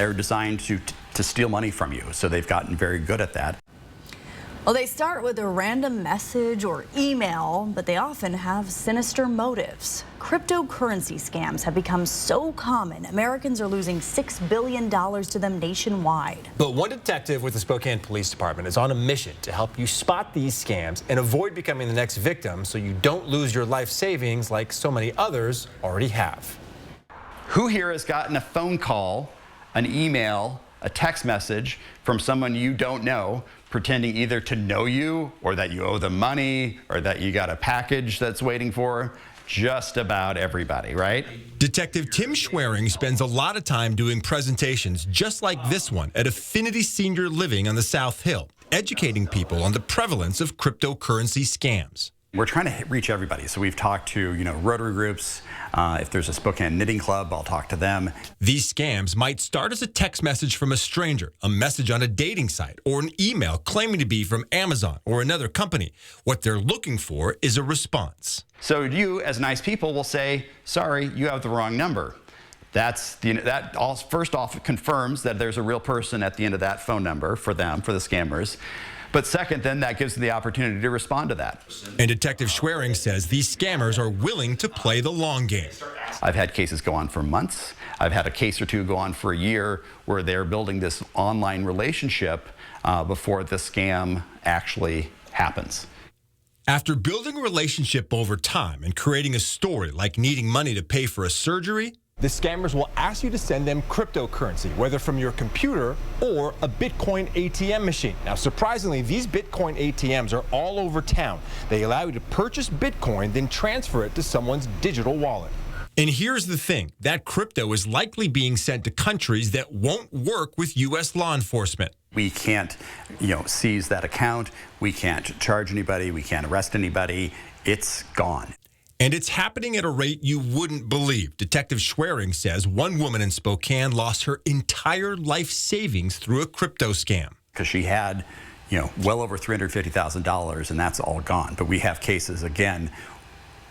They're designed to steal money from you, so they've gotten very good at that. Well, they start with a random message or email, but they often have sinister motives. Cryptocurrency scams have become so common, Americans are losing $6 billion to them nationwide. But one detective with the Spokane Police Department is on a mission to help you spot these scams and avoid becoming the next victim so you don't lose your life savings like so many others already have. Who here has gotten a phone call, an email, a text message from someone you don't know, pretending either to know you or that you owe them money or that you got a package that's waiting for? Just about everybody, right? Detective Tim Schwering spends a lot of time doing presentations just like this one at Affinity Senior Living on the South Hill, educating people on the prevalence of cryptocurrency scams. We're trying to reach everybody. So we've talked to, Rotary groups. If there's a Spokane Knitting Club, I'll talk to them. These scams might start as a text message from a stranger, a message on a dating site, or an email claiming to be from Amazon or another company. What they're looking for is a response. So you, as nice people, will say, sorry, you have the wrong number. That first off confirms that there's a real person at the end of that phone number for them, for the scammers. But second, then that gives them the opportunity to respond to that. And Detective Schwering says these scammers are willing to play the long game. I've had cases go on for months. I've had a case or two go on for a year where they're building this online relationship before the scam actually happens. After building a relationship over time and creating a story like needing money to pay for a surgery, The scammers will ask you to send them cryptocurrency, whether from your computer or a Bitcoin ATM machine. Now, surprisingly, these Bitcoin ATMs are all over town. They allow you to purchase Bitcoin, then transfer it to someone's digital wallet. And here's the thing, that crypto is likely being sent to countries that won't work with U.S. law enforcement. We can't, seize that account. We can't charge anybody. We can't arrest anybody. It's gone. And it's happening at a rate you wouldn't believe. Detective Schwering says one woman in Spokane lost her entire life savings through a crypto scam. Because she had, well over $350,000, and that's all gone. But we have cases, again,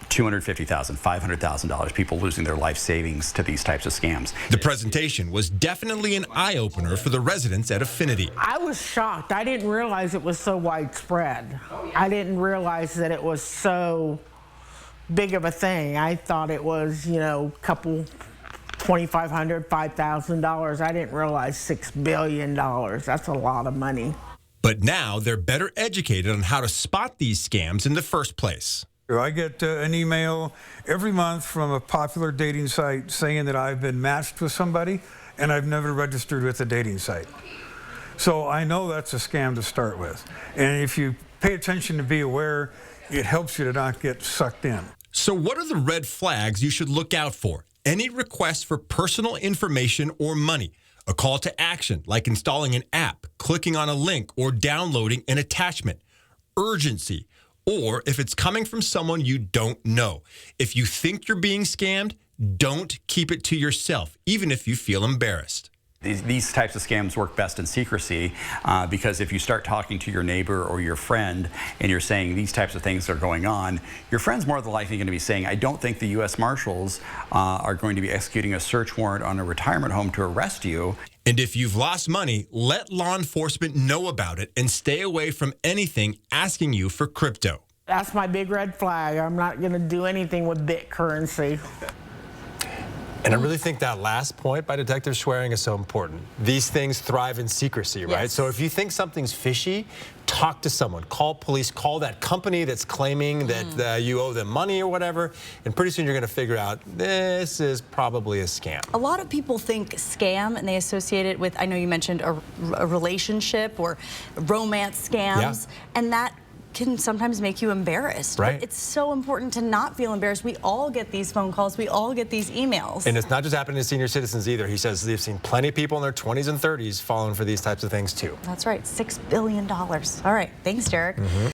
$250,000, $500,000, people losing their life savings to these types of scams. The presentation was definitely an eye-opener for the residents at Affinity. I was shocked. I didn't realize it was so widespread. I didn't realize that it was so big of a thing. I thought it was, a couple $2,500, $5,000. I didn't realize $6 billion. That's a lot of money. But now they're better educated on how to spot these scams in the first place. I get an email every month from a popular dating site saying that I've been matched with somebody and I've never registered with the dating site. So I know that's a scam to start with. And if you pay attention to be aware, it helps you to not get sucked in. So what are the red flags you should look out for? Any requests for personal information or money, a call to action like installing an app, clicking on a link, or downloading an attachment, urgency, or if it's coming from someone you don't know. If you think you're being scammed, don't keep it to yourself, even if you feel embarrassed. These types of scams work best in secrecy because if you start talking to your neighbor or your friend and you're saying these types of things are going on, your friend's more than likely going to be saying, I don't think the U.S. Marshals are going to be executing a search warrant on a retirement home to arrest you. And if you've lost money, let law enforcement know about it and stay away from anything asking you for crypto. That's my big red flag. I'm not going to do anything with Bitcurrency. And I really think that last point by Detective Schwering is so important. These things thrive in secrecy, right? Yes. So if you think something's fishy, talk to someone. Call police. Call that company that's claiming that you owe them money or whatever. And pretty soon you're going to figure out this is probably a scam. A lot of people think scam and they associate it with, I know you mentioned a relationship or romance scams. Yeah. And that can sometimes make you embarrassed. Right. But it's so important to not feel embarrassed. We all get these phone calls. We all get these emails. And it's not just happening to senior citizens either. He says they've seen plenty of people in their 20s and 30s falling for these types of things too. That's right, $6 billion. All right, thanks, Derek.